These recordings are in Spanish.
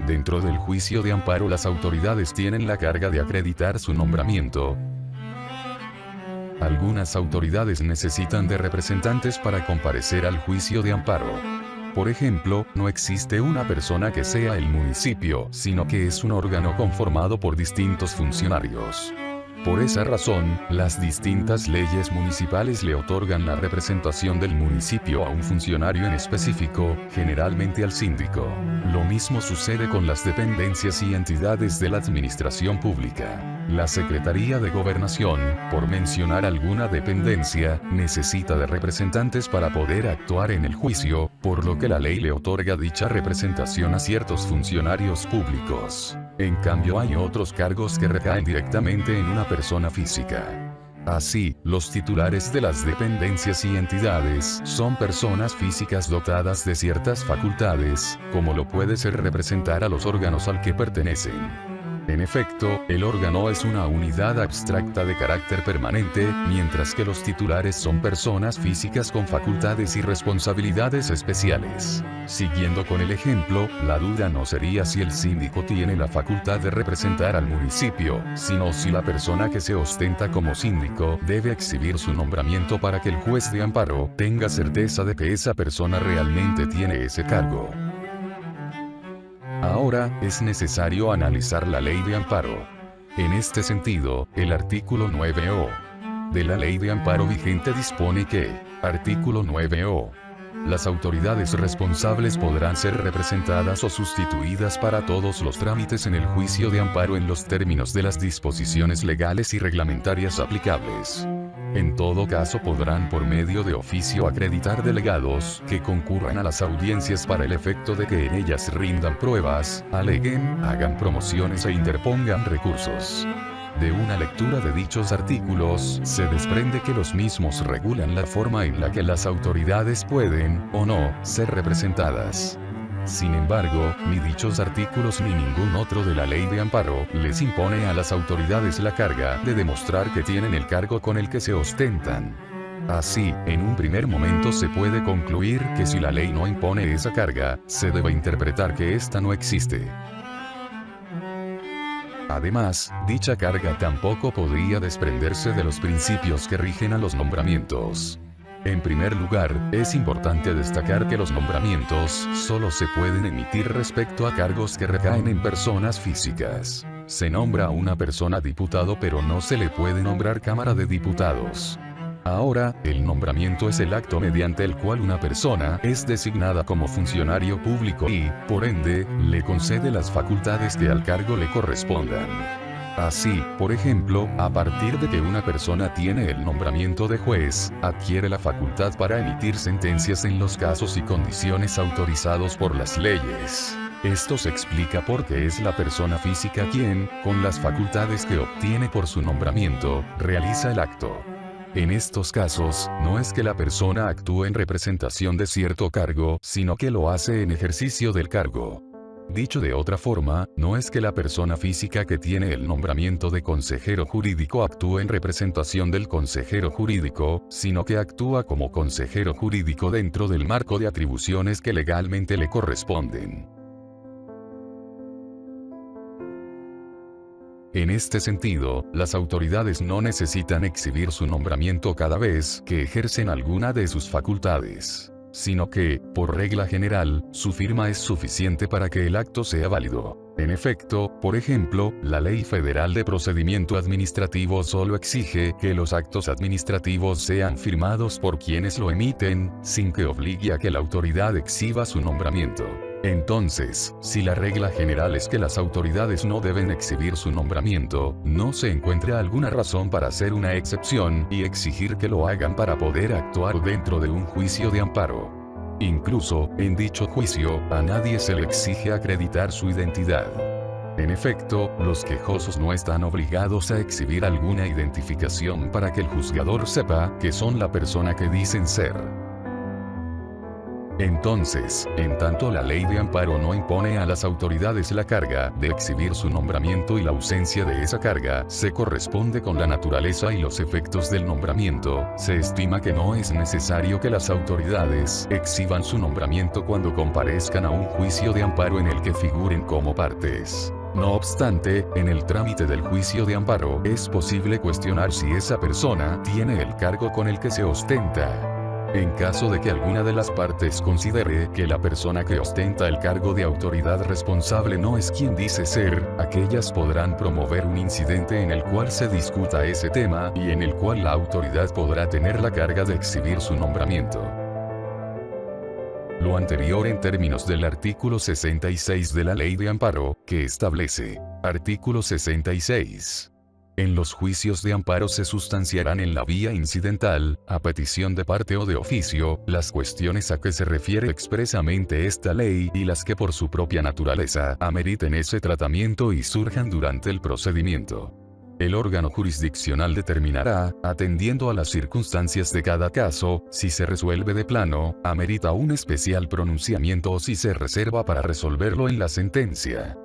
Dentro del juicio de amparo las autoridades tienen la carga de acreditar su nombramiento. Algunas autoridades necesitan de representantes para comparecer al juicio de amparo. Por ejemplo, no existe una persona que sea el municipio, sino que es un órgano conformado por distintos funcionarios. Por esa razón, las distintas leyes municipales le otorgan la representación del municipio a un funcionario en específico, generalmente al síndico. Lo mismo sucede con las dependencias y entidades de la administración pública. La Secretaría de Gobernación, por mencionar alguna dependencia, necesita de representantes para poder actuar en el juicio, por lo que la ley le otorga dicha representación a ciertos funcionarios públicos. En cambio hay otros cargos que recaen directamente en una persona física. Así, los titulares de las dependencias y entidades son personas físicas dotadas de ciertas facultades, como lo puede ser representar a los órganos al que pertenecen. En efecto, el órgano es una unidad abstracta de carácter permanente, mientras que los titulares son personas físicas con facultades y responsabilidades especiales. Siguiendo con el ejemplo, la duda no sería si el síndico tiene la facultad de representar al municipio, sino si la persona que se ostenta como síndico debe exhibir su nombramiento para que el juez de amparo tenga certeza de que esa persona realmente tiene ese cargo. Ahora, es necesario analizar la ley de amparo. En este sentido, el artículo 9o de la ley de amparo vigente dispone que, artículo 9o, las autoridades responsables podrán ser representadas o sustituidas para todos los trámites en el juicio de amparo en los términos de las disposiciones legales y reglamentarias aplicables. En todo caso podrán por medio de oficio acreditar delegados que concurran a las audiencias para el efecto de que en ellas rindan pruebas, aleguen, hagan promociones e interpongan recursos. De una lectura de dichos artículos, se desprende que los mismos regulan la forma en la que las autoridades pueden, o no, ser representadas. Sin embargo, ni dichos artículos ni ningún otro de la ley de amparo les impone a las autoridades la carga de demostrar que tienen el cargo con el que se ostentan. Así, en un primer momento se puede concluir que si la ley no impone esa carga, se debe interpretar que ésta no existe. Además, dicha carga tampoco podría desprenderse de los principios que rigen a los nombramientos. En primer lugar, es importante destacar que los nombramientos solo se pueden emitir respecto a cargos que recaen en personas físicas. Se nombra a una persona diputado pero no se le puede nombrar Cámara de Diputados. Ahora, el nombramiento es el acto mediante el cual una persona es designada como funcionario público y, por ende, le concede las facultades que al cargo le correspondan. Así, por ejemplo, a partir de que una persona tiene el nombramiento de juez, adquiere la facultad para emitir sentencias en los casos y condiciones autorizados por las leyes. Esto se explica porque es la persona física quien, con las facultades que obtiene por su nombramiento, realiza el acto. En estos casos, no es que la persona actúe en representación de cierto cargo, sino que lo hace en ejercicio del cargo. Dicho de otra forma, no es que la persona física que tiene el nombramiento de consejero jurídico actúe en representación del consejero jurídico, sino que actúa como consejero jurídico dentro del marco de atribuciones que legalmente le corresponden. En este sentido, las autoridades no necesitan exhibir su nombramiento cada vez que ejercen alguna de sus facultades, sino que, por regla general, su firma es suficiente para que el acto sea válido. En efecto, por ejemplo, la Ley Federal de Procedimiento Administrativo solo exige que los actos administrativos sean firmados por quienes lo emiten, sin que obligue a que la autoridad exhiba su nombramiento. Entonces, si la regla general es que las autoridades no deben exhibir su nombramiento, no se encuentra alguna razón para hacer una excepción y exigir que lo hagan para poder actuar dentro de un juicio de amparo. Incluso, en dicho juicio, a nadie se le exige acreditar su identidad. En efecto, los quejosos no están obligados a exhibir alguna identificación para que el juzgador sepa que son la persona que dicen ser. Entonces, en tanto la ley de amparo no impone a las autoridades la carga de exhibir su nombramiento y la ausencia de esa carga se corresponde con la naturaleza y los efectos del nombramiento, se estima que no es necesario que las autoridades exhiban su nombramiento cuando comparezcan a un juicio de amparo en el que figuren como partes. No obstante, en el trámite del juicio de amparo es posible cuestionar si esa persona tiene el cargo con el que se ostenta. En caso de que alguna de las partes considere que la persona que ostenta el cargo de autoridad responsable no es quien dice ser, aquellas podrán promover un incidente en el cual se discuta ese tema y en el cual la autoridad podrá tener la carga de exhibir su nombramiento. Lo anterior en términos del artículo 66 de la Ley de Amparo, que establece. Artículo 66. En los juicios de amparo se sustanciarán en la vía incidental, a petición de parte o de oficio, las cuestiones a que se refiere expresamente esta ley y las que por su propia naturaleza ameriten ese tratamiento y surjan durante el procedimiento. El órgano jurisdiccional determinará, atendiendo a las circunstancias de cada caso, si se resuelve de plano, amerita un especial pronunciamiento o si se reserva para resolverlo en la sentencia.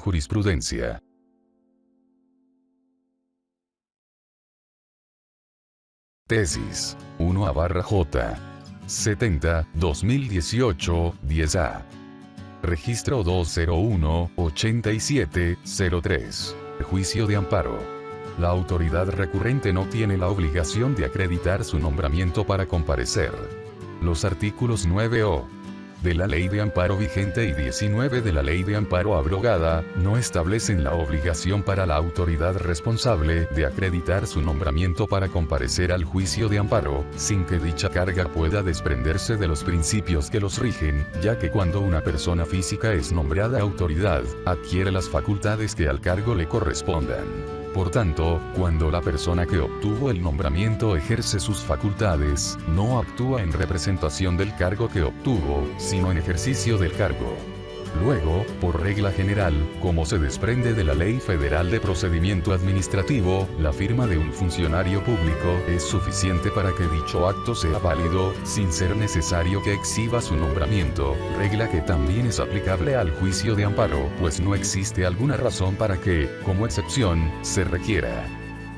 Jurisprudencia. Tesis 1/J. 70, 2018, 10A. Registro 201-8703. Juicio de amparo. La autoridad recurrente no tiene la obligación de acreditar su nombramiento para comparecer. Los artículos 9o de la Ley de Amparo vigente y 19 de la Ley de Amparo abrogada, no establecen la obligación para la autoridad responsable de acreditar su nombramiento para comparecer al juicio de amparo, sin que dicha carga pueda desprenderse de los principios que los rigen, ya que cuando una persona física es nombrada autoridad, adquiere las facultades que al cargo le correspondan. Por tanto, cuando la persona que obtuvo el nombramiento ejerce sus facultades, no actúa en representación del cargo que obtuvo, sino en ejercicio del cargo. Luego, por regla general, como se desprende de la Ley Federal de Procedimiento Administrativo, la firma de un funcionario público es suficiente para que dicho acto sea válido, sin ser necesario que exhiba su nombramiento, regla que también es aplicable al juicio de amparo, pues no existe alguna razón para que, como excepción, se requiera.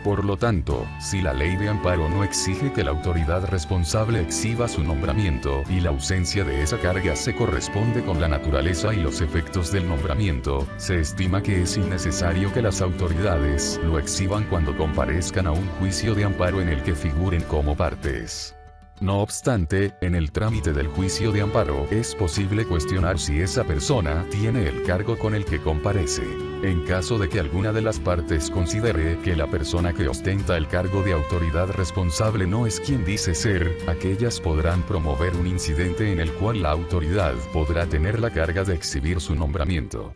Por lo tanto, si la ley de amparo no exige que la autoridad responsable exhiba su nombramiento y la ausencia de esa carga se corresponde con la naturaleza y los efectos del nombramiento, se estima que es innecesario que las autoridades lo exhiban cuando comparezcan a un juicio de amparo en el que figuren como partes. No obstante, en el trámite del juicio de amparo es posible cuestionar si esa persona tiene el cargo con el que comparece. En caso de que alguna de las partes considere que la persona que ostenta el cargo de autoridad responsable no es quien dice ser, aquellas podrán promover un incidente en el cual la autoridad podrá tener la carga de exhibir su nombramiento.